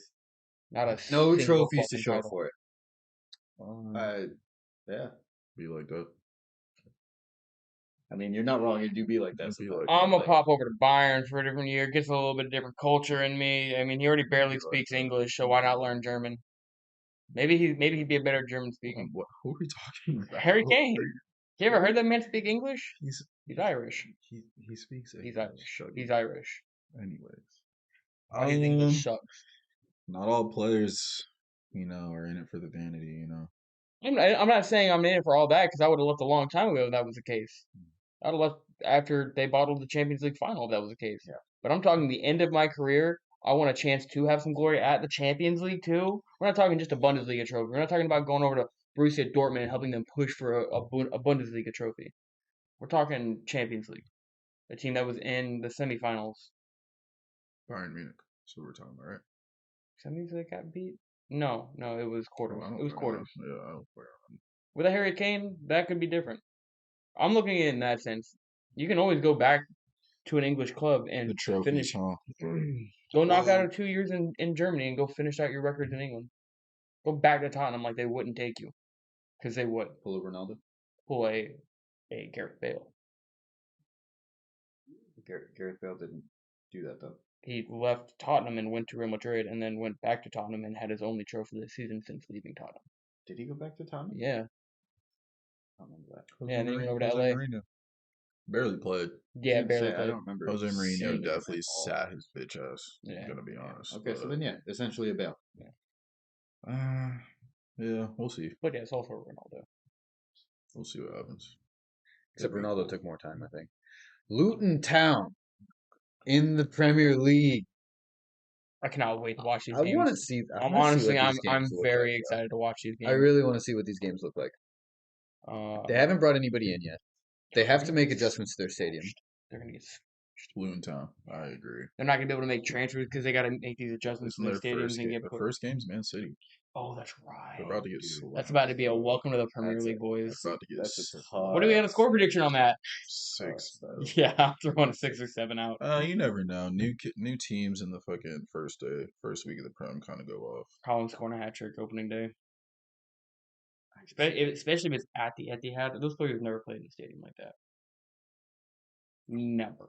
not a no single trophies to fucking show title. for it. Yeah. Be like that. I mean, you're not wrong. It do be like that It'd be sometimes. like I'm that. gonna pop over to Bayern for a different year. Gets a little bit of different culture in me. I mean, he already barely Be like speaks that. English, so why not learn German? Maybe he'd be a better German speaking. What? Who are we talking about? Harry Kane. You ever heard that man speak English? He's He's Irish. he speaks He's English. Irish. Dougie. He's Irish. Anyways, His English sucks. not all players, are in it for the vanity. I'm not saying I'm in it for all that because I would have left a long time ago if that was the case. I'd have left after they bottled the Champions League final if that was the case. Yeah. But I'm talking the end of my career. I want a chance to have some glory at the Champions League too. We're not talking just a Bundesliga trophy. We're not talking about going over to Borussia Dortmund and helping them push for a Bundesliga trophy. We're talking Champions League, a team that was in the semifinals. Bayern Munich. That's what we're talking about, right? Semis that got beat? No, it was quarters. I don't It was care. quarters. Yeah, I don't care. With a Harry Kane, that could be different. I'm looking at it in that sense. You can always go back to an English club The and trophies, finish. huh? Go knock Well, out 2 years in Germany and go finish out your records in England. Go back to Tottenham like they wouldn't take you. Because they would. Pull a Ronaldo. Pull a Gareth Bale. Gareth Bale didn't do that though. He left Tottenham and went to Real Madrid and then went back to Tottenham and had his only trophy this season since leaving Tottenham. Did he go back to Tottenham? Yeah. I don't remember that. Yeah, and then he went over to Jose LA. Mourinho. Barely played. Yeah, Didn't barely say- I played. don't remember. Jose seeing Mourinho him definitely at all. sat his bitch ass. Yeah. I'm gonna be honest. Okay, so then yeah, essentially a Bale. Yeah, we'll see. But yeah, it's all for Ronaldo. We'll see what happens. Except It'll be Ronaldo cool. took more time, I think. Luton Town in the Premier League. I cannot wait to watch these I games. want to see. I I'm wanna see honestly, what these I'm games look very like, excited to watch these bro. games. I really want to see what these games look like. They haven't brought anybody in yet. They have to make adjustments to their stadium. They're gonna get. Luton Town. I agree. They're not gonna be able to make transfers because they got to make these adjustments Isn't to their their first stadiums and game? get The put. first game's Man City. Oh, that's right. They're about to get dude. slapped. That's about to be a welcome to the Premier That's League, boys. That's about to get That's a slapped. What do we got a score prediction on that? 6. Yeah, I'm throwing a 6 or 7 out. You never know. New teams in the fucking first week of the Prem kind of go off. Collins scoring a hat trick opening day. Especially if it's at the Etihad. Those players never played in a stadium like that. Never.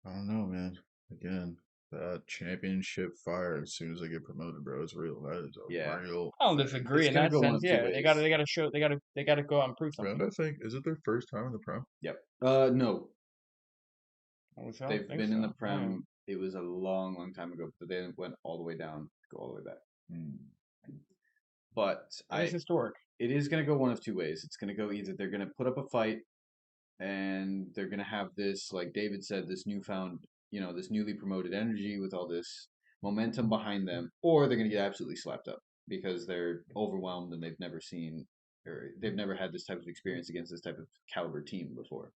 I don't know, man. Again, that championship fire as soon as they get promoted, bro, it's real. That is a Yeah. real. I don't disagree It's in gonna that go one sense. of two Yeah, ways. they gotta go out and prove something. And I think is it their first time in the Prem? Yep. No, they've been in the Prem. It was a long, long time ago, but they went all the way down, go all the way back. But It's historic. it is going to go one of two ways. It's going to go either they're going to put up a fight and they're going to have this, like David said, this newfound, this newly promoted energy with all this momentum behind them, or they're going to get absolutely slapped up because they're overwhelmed and they've never seen or they've never had this type of experience against this type of caliber team before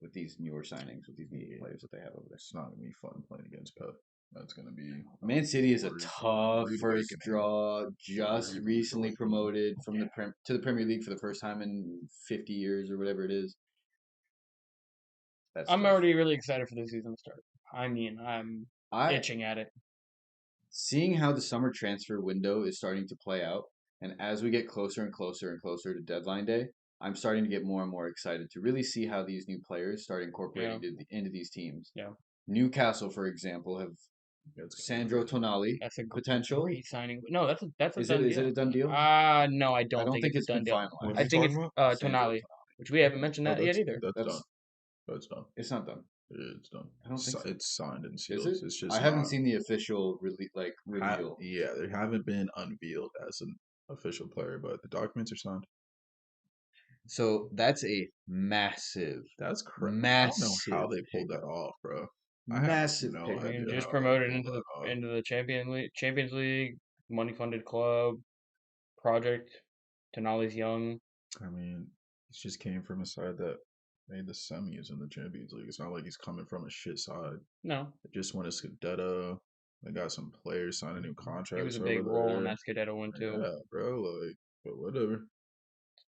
with these newer signings, with these new players that they have over there. It's not gonna be fun playing against Pep. That's gonna be Man City is a rude- tough rude first awakening. draw, just Rude recently awakening. promoted from to the Premier League for the first time in 50 years or whatever it is. That's I'm tough. already really excited for the season to start. I mean, I'm itching at it. Seeing how the summer transfer window is starting to play out, and as we get closer and closer and closer to deadline day, I'm starting to get more and more excited to really see how these new players start incorporating into these teams. Yeah. Newcastle, for example, have Sandro Tonali. That's a potential. great signing. No, that's a Is done it deal. a done deal? No, I don't I don't think think it's a done been deal. finalized. I think it's Sandro Tonali, which we haven't mentioned that yet either. That's That's- done. That's done. It's not done. It's done. I don't think so. It's signed and Is sealed. it? It's just I haven't not- seen the official reveal. Yeah, they haven't been unveiled as an official player, but the documents are signed. So that's a massive, That's correct. massive. I don't know how they pulled that off, bro. I have massive no I pickup. mean, idea just how they promoted pulled that off. into the Champions League, money funded club, project. Tonali's young. I mean, he just came from a side that made the semis in the Champions League. It's not like he's coming from a shit side. No, They just won a Scudetto. They got some players signing new contracts. he was a big over role in there. that Scudetto one too. Yeah, bro. But whatever.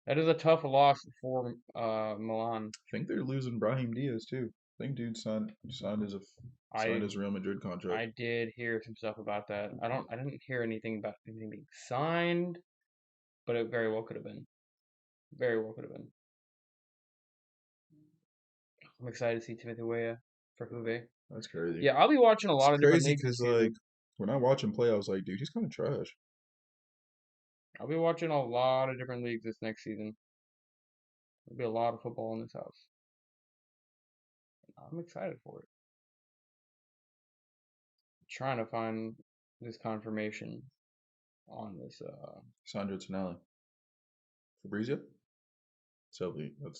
That is a tough loss for Milan. I think they're losing Brahim Diaz too. I think dude signed his Real Madrid contract. I did hear some stuff about that. I didn't hear anything about anything being signed, but it very well could have been. Very well could have been. I'm excited to see Timothy Weah for Juve. That's crazy. Yeah, I'll be watching a lot of different crazy leagues this because season. when I watch him play, I was like, dude, he's kind of trash. I'll be watching a lot of different leagues this next season. There'll be a lot of football in this house. I'm excited for it. Trying to find this confirmation on this. Sandro Tonali. Fabrizio? That's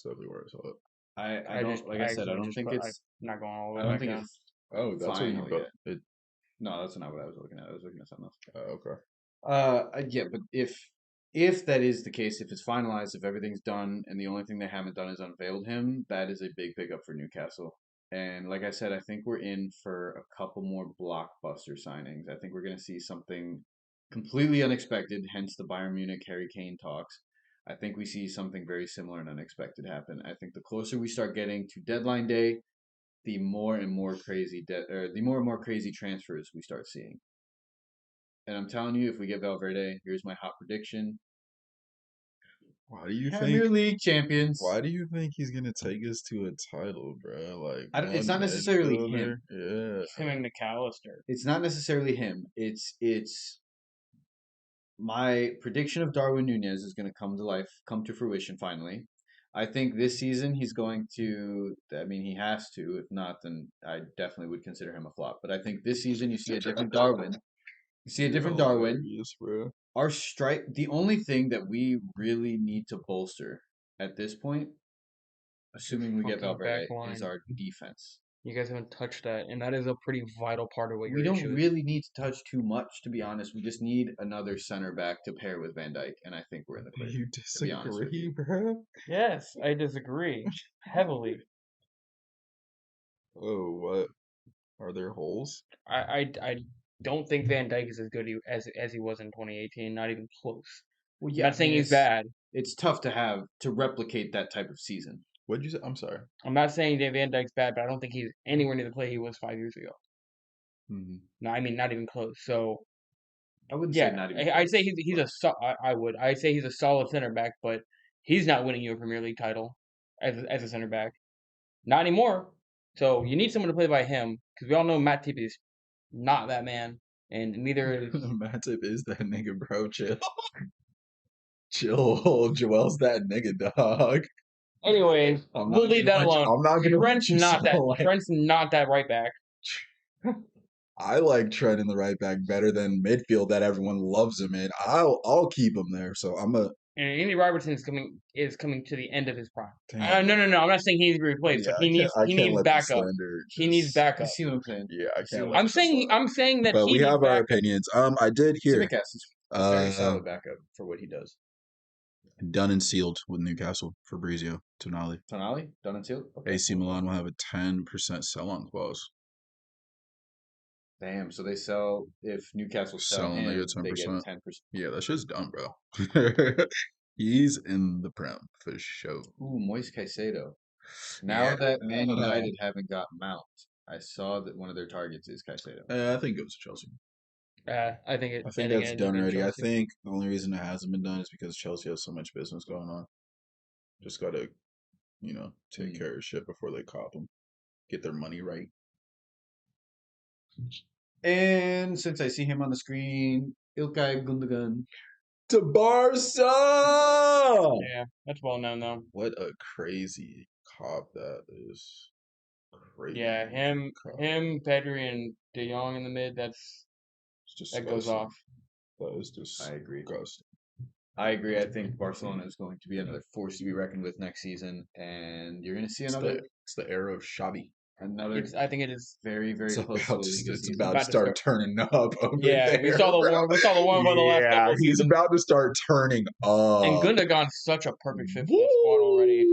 definitely where I saw it. I don't like I said, I don't think I'm it's not going all the I way don't back think down. it's Oh, that's what you final but yet. it. No, that's not what I was looking at. I was looking at something else. Okay. Yeah, but if that is the case, if it's finalized, if everything's done, and the only thing they haven't done is unveiled him, that is a big pickup for Newcastle. And like I said, I think we're in for a couple more blockbuster signings. I think we're going to see something completely unexpected, hence the Bayern Munich Harry Kane talks. I think we see something very similar and unexpected happen. I think the closer we start getting to deadline day, the more and more crazy the more and more crazy transfers we start seeing. And I'm telling you, if we get Valverde, here's my hot prediction: Why do you Premier think? League champions. Why do you think he's gonna take us to a title, bro? Like I don't, it's one not necessarily midfielder? him. Yeah. It's him and McAllister. It's not necessarily him. It's my prediction of Darwin Nunez is going to come to life, come to fruition finally. I think this season he's going to. I mean, he has to. If not, then I definitely would consider him a flop. But I think this season you see a different Darwin. You see a You're different Darwin. hilarious, bro. Our strike. The only thing that we really need to bolster at this point, assuming we get Fucking back Valverde, is line. our defense. You guys haven't touched that, and that is a pretty vital part of what We your don't issue is. really need to touch too much, to be honest. We just need another center back to pair with Van Dijk, and I think we're in the clear. You To be honest with disagree, you. bro? Yes, I disagree heavily. Oh, what? Are there holes? I don't think Van Dijk is as good as he was in 2018. Not even close. Well, Not saying he's bad. It's tough to replicate that type of season. What'd you say? I'm sorry. I'm not saying that Van Dijk's bad, but I don't think he's anywhere near the player he was 5 years ago. Mm-hmm. No, I mean not even close. So I wouldn't say yeah, not even. I'd Close, say he's a I would. I'd say he's a solid center back, but he's not winning you a Premier League title as a center back. Not anymore. So you need someone to play by him because we all know Matt Tippy is not that man, and neither is. Matip is that nigga, bro. Chill. Chill. Joel's that nigga, dog. Anyways, we'll leave that alone. I'm not gonna Trent's let you not that. sound like Trent's not that right back. I like Trent in the right back better than midfield that everyone loves him in. I'll keep him there. So I'm a And Andy Robertson is coming to the end of his prime. damn. No. I'm not saying he needs to be replaced, Yeah, but I he can't needs let the backup. slander He needs just. you backup. see what I'm saying? Yeah, I You see can't what let I'm this saying slide. I'm saying that But he we needs have our backup. opinions. I did hear. Simicast is a very Uh, solid backup for what he does. done and sealed with Newcastle. Fabrizio Tonali. Tonali, done and sealed. Okay, AC cool. Milan will have a 10% sell-on clause. Damn. So they sell if Newcastle sell Selling, they him, get they get 10%. 10%. Yeah, that shit's done, bro. He's in the Prem for sure. Ooh, Moise Caicedo. Now Yeah, that Man United haven't got Mount, I saw that one of their targets is Caicedo. I think it goes to Chelsea. I think I think it that's ends up done being already. I Chelsea. think the only reason it hasn't been done is because Chelsea has so much business going on. Just gotta, take care of shit before they cop them. Get their money right. And since I see him on the screen, Ilkay Gundogan. To Barca! Yeah, that's well known though. What a crazy cop that is. Crazy. Yeah, cop. Pedri, and De Jong in the mid. It's That goes disgusting. off. That is disgusting. I agree. I think Barcelona is going to be another force to be reckoned with next season, and you're going to see another It's the era of Xavi. I think it is. very, very It's close about to to, the it's season. about to start turning up over Yeah, there. we saw the bro. one. We saw the one for the last couple of He's seasons. about to start turning up. And Gundogan's such a perfect fit for that squad already.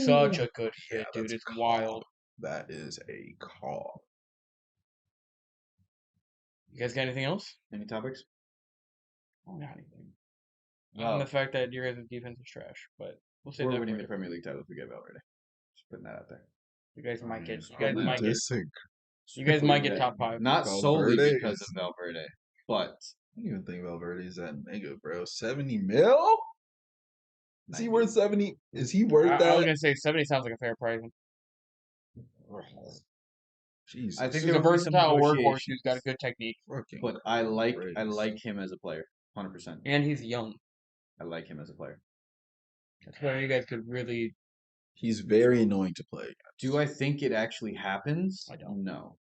Such a good fit, Yeah, dude. that's It's a wild. That is a call. You guys got anything else? Any topics? I don't got anything. Well, And the fact that your guys' defense is trash, but we'll say we're that winning for the Premier League title if we get Valverde. Just putting that out there. you guys might get. Just You guys putting that might out get. Disagree. You guys might get that. top 5. Not solely Valverde because is- of Valverde, but I don't even think Valverde is that nigga, bro. 70 mil? Is he worth 70? Is he worth I was that? gonna say 70 sounds like a fair price. Jesus. I think He's there a will be some versatile workhorse negotiations, who's got a good technique, Fucking but I like Christ. him as a player, 100%. and he's young. I like him as a player. That's where you guys could really. He's very annoying to play against. Do I think it actually happens? I don't. No.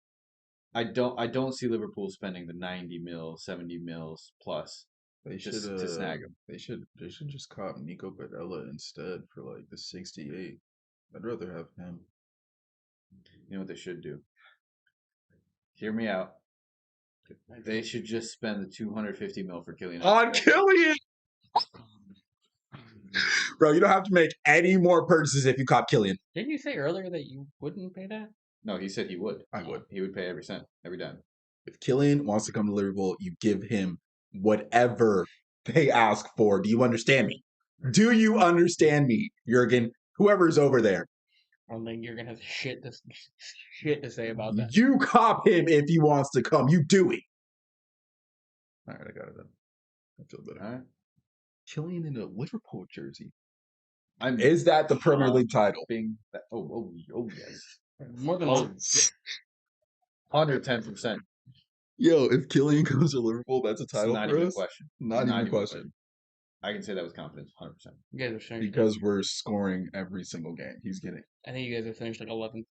I don't see Liverpool spending the 90 mil, 70 mils plus They just should to snag him. they should just cop Nico Barella instead for like the 68. I'd rather have him. You know what they should do? Hear me out. They should just spend the 250 mil for Kylian. On Killian! Bro, you don't have to make any more purchases if you cop Killian. Didn't you say earlier that you wouldn't pay that? No, he said he would. I would. He would pay every cent, every dime. If Killian wants to come to Liverpool, you give him whatever they ask for. Do you understand me? Do you understand me, Jurgen? Whoever's over there. I don't think you're gonna have shit to say about that. You cop him if he wants to come. You do it. All right, I got it done. I feel better. All right. Killian in a Liverpool jersey. I'm Is that the Premier League title? Oh yes. More than 110%. Yo, if Killian goes to Liverpool, that's a It's title not for even a us? question. Not even a question. I can say that with confidence, 100%. you guys are finished. Because we're scoring every single game. He's getting. I think you guys are finished like 11th.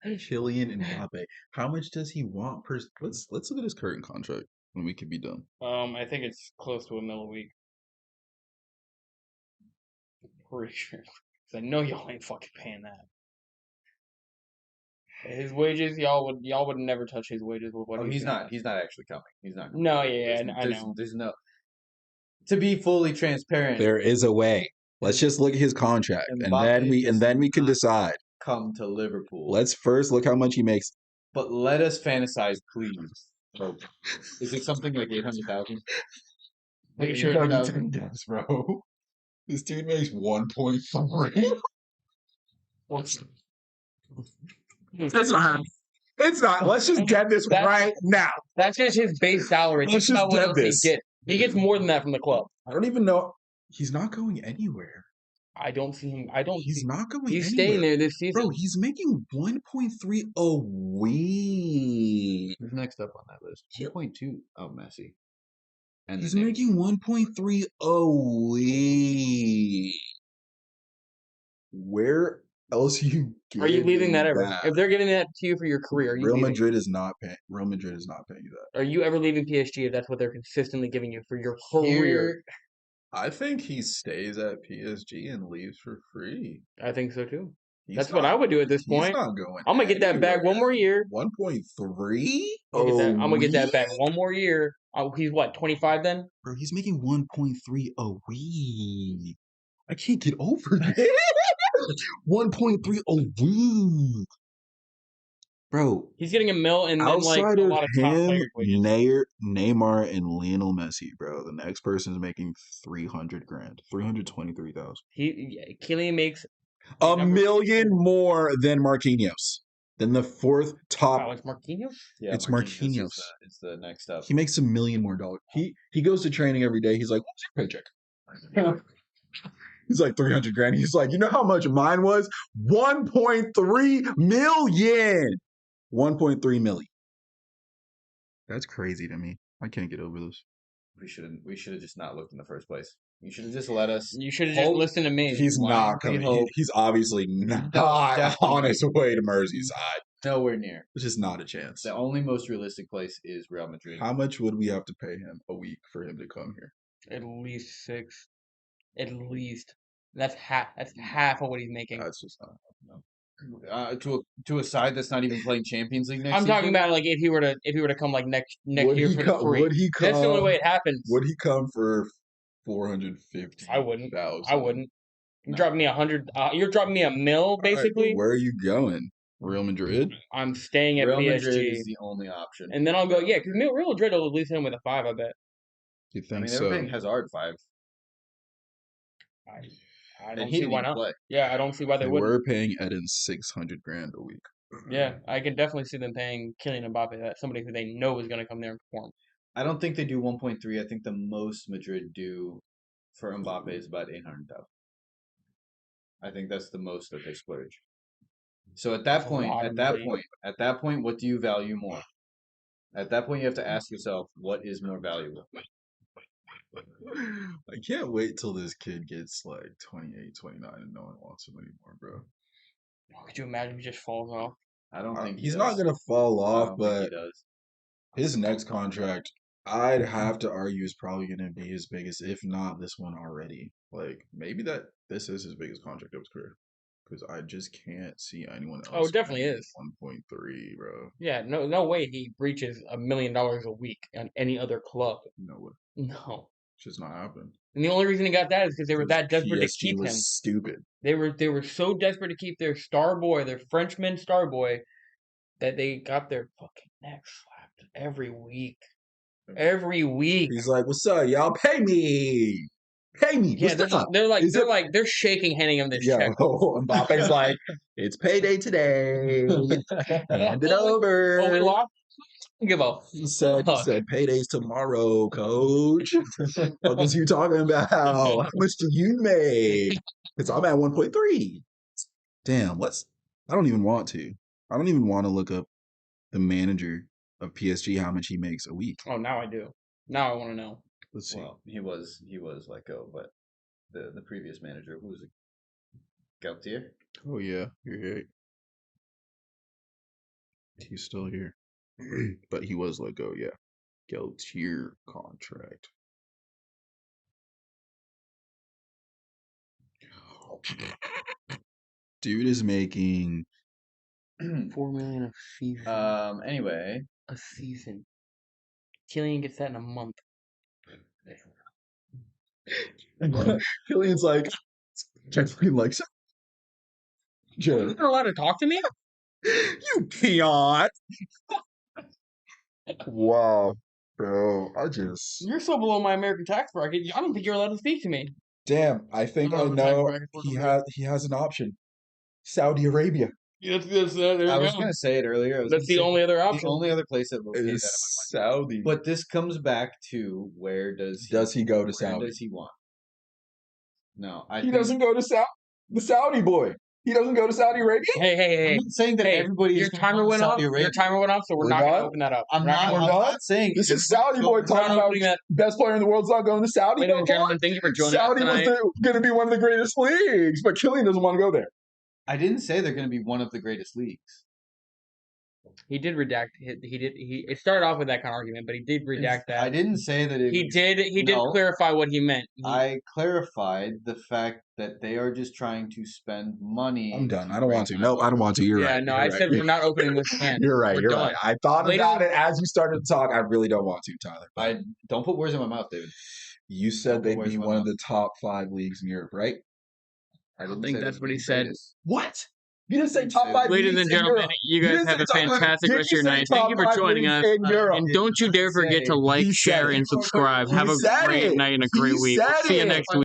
Kylian Mbappe. How much does he want per? Let's look at his current contract and we could be done. I think it's close to $1 million a week. Pretty sure. 'Cause I know y'all ain't fucking paying that. His wages, y'all would never touch his wages with what Oh, he's he's gonna not. He's not actually coming. He's not. Coming. No, yeah, I There's, know. There's no. To be fully transparent, There is a way. Let's just look at his contract, and then we can decide. Come to Liverpool. Let's first look how much he makes. But let us fantasize, please. So, is it something like 800,000? Pretty sure it does. Yes, bro. This dude makes 1.3. That's not happening. It's not. Let's just get this right now. That's just his base salary. Let's Think about just what get else this. he gets. He gets more than that from the club. I don't even know. He's not going anywhere. I don't see him. He's not going He's anywhere. staying there this season. Bro, he's making 1.3 a week. Who's next up on that list? 2.2. Oh, Messi. And He's the name. making 1.3 a week. Where else Are you leaving that ever? that? If they're giving that to you for your career, are you Real leaving? Madrid is not paying. Real Madrid is not paying you that. Are you ever leaving PSG if that's what they're consistently giving you for your career? I think he stays at PSG and leaves for free. I think so too. He's That's what I would do at this He's point. not going. I'm gonna get that back one more year. 1.3. I'm gonna get that back one more year. He's what, 25 then? Bro, he's making 1.3 a week. I can't get over that. 1.3 a week. Bro, He's getting $1 million and then like outside a of lot of top him, players' wages. Neymar, and Lionel Messi, bro, the next person is making 300 grand, 323,000. Kylian makes A million more than Marquinhos, than the fourth top. It's Marquinhos? Yeah, It's Marquinhos. It's the next up. He makes $1 million more. He goes to training every day. He's like, what's your paycheck? He's like 300 grand. He's like, you know how much mine was? 1.3 million. 1.3 million. That's crazy to me. I can't get over this. We should have just not looked in the first place. You should have just let us. You should have just listened to me. He's not coming. He's obviously not on his way to Merseyside. Nowhere near. There's just not a chance. The only most realistic place is Real Madrid. How much would we have to pay him a week for him to come here? At least 6. At least. That's half of what he's making. That's just not. No. To a side that's not even playing Champions League next I'm season? talking about like if he were to come like next year for the free. Would he come? That's the only way it happens. Would he come for 450? I wouldn't. You're dropping me 100. You're dropping me $1 million basically. Right, where are you going? Real Madrid? I'm staying at Real PSG. Madrid is the only option. And then I'll go, yeah, because Real Madrid will at least hit him with a 5, I bet. You I think mean, so? they're paying Hazard 5. I don't see why not. Play. Yeah, I don't see why they wouldn't. We're paying Eden 600 grand a week. Yeah, I can definitely see them paying Kylian Mbappe, that somebody who they know is going to come there and perform. I don't think they do 1.3. I think the most Madrid do for Mbappe is about 800,000. I think that's the most that they splurge. So at that point, what do you value more? At that point, you have to ask yourself, what is more valuable? I can't wait till this kid gets like 28, 29 and no one wants him anymore, bro. Could you imagine if he just falls off? I don't think he He's does. not gonna fall I off, don't think he but does. his next contract, I'd have to argue, is probably gonna be his biggest, if not this one already. Like maybe this is his biggest contract of his career. Because I just can't see anyone Oh, else it definitely making is. 1.3, bro. Yeah, no way he reaches $1 million a week on any other club. No way. No. It's just not happening. And the only reason he got that is because they were Because that desperate to PSG keep was him. stupid. They were so desperate to keep their star boy, their Frenchman star boy, that they got their fucking necks slapped every week. Every week. He's like, "What's up, y'all? Pay me, pay me. Yeah, What's up?" they're shaking, handing him this Yo, check. Mbappe's like, "It's payday today. Hand it over." Oh, we lost. Give a Said fuck. payday's tomorrow, coach. What was you talking about? How much do you make? Because I'm at 1.3. Damn, I don't even want to. I don't even want to look up the manager of PSG how much he makes a week. Oh, now I do. Now I want to know. Let's see. Well, he was let go, but the previous manager, who was it? Gautier? Oh yeah, you're right. He's still here, but he was let go. Yeah, Gautier contract. Dude is making 4 million a season. Anyway, A season. Killian gets that in a month. Killian's like, Jeffrey likes it. You're not allowed to talk to me? You peon. Wow, bro. You're so below my American tax bracket. I don't think you're allowed to speak to me. Damn, I think I know he has an option. Saudi Arabia. Yes, there I you was go. going to say it earlier. That's the only other The option. only other place that will pay that Is amount of money. Saudi. But this comes back to where does he go to where Saudi? does he want? No, He doesn't go to the Saudi boy. He doesn't go to Saudi Arabia. Hey. I'm not saying that everybody Your is going timer to went off. Saudi Arabia. Your timer went off, so we're not going to open that up. I'm We're not not saying this is Saudi boy We're talking not about opening that. best player in the world's not going to Saudi. Ladies and gentlemen, thank you for joining us Saudi was tonight. going to be one of the greatest leagues, but Killian doesn't want to go there. I didn't say they're going to be one of the greatest leagues. He did redact. It started off with that kind of argument, but he did redact that. I didn't say that it He was, did no. clarify what he meant. I clarified the fact that they are just trying to spend money. I'm done. I don't want to. No, I don't want to. You're right. Yeah, no, You're I right. said we're not opening this can. You're right. We're You're done. right. I thought Later- about it as you started to talk. I really don't want to, Tyler. I don't put words in my mouth, David. You said they'd Where's be my one of mouth? the top 5 leagues in Europe, right? I don't didn't think say that's they're what he the said. greatest. What? You didn't say Didn't top say 5 Ladies leagues and in gentlemen, Europe. you You guys didn't have say a top 5 fantastic Did rest you of your say night. Thank you top for 5 joining leagues us. in Europe? And don't you dare forget to like, He said share, it. and subscribe. He Have a said great it. night and a He great week. We'll said see you it. next week.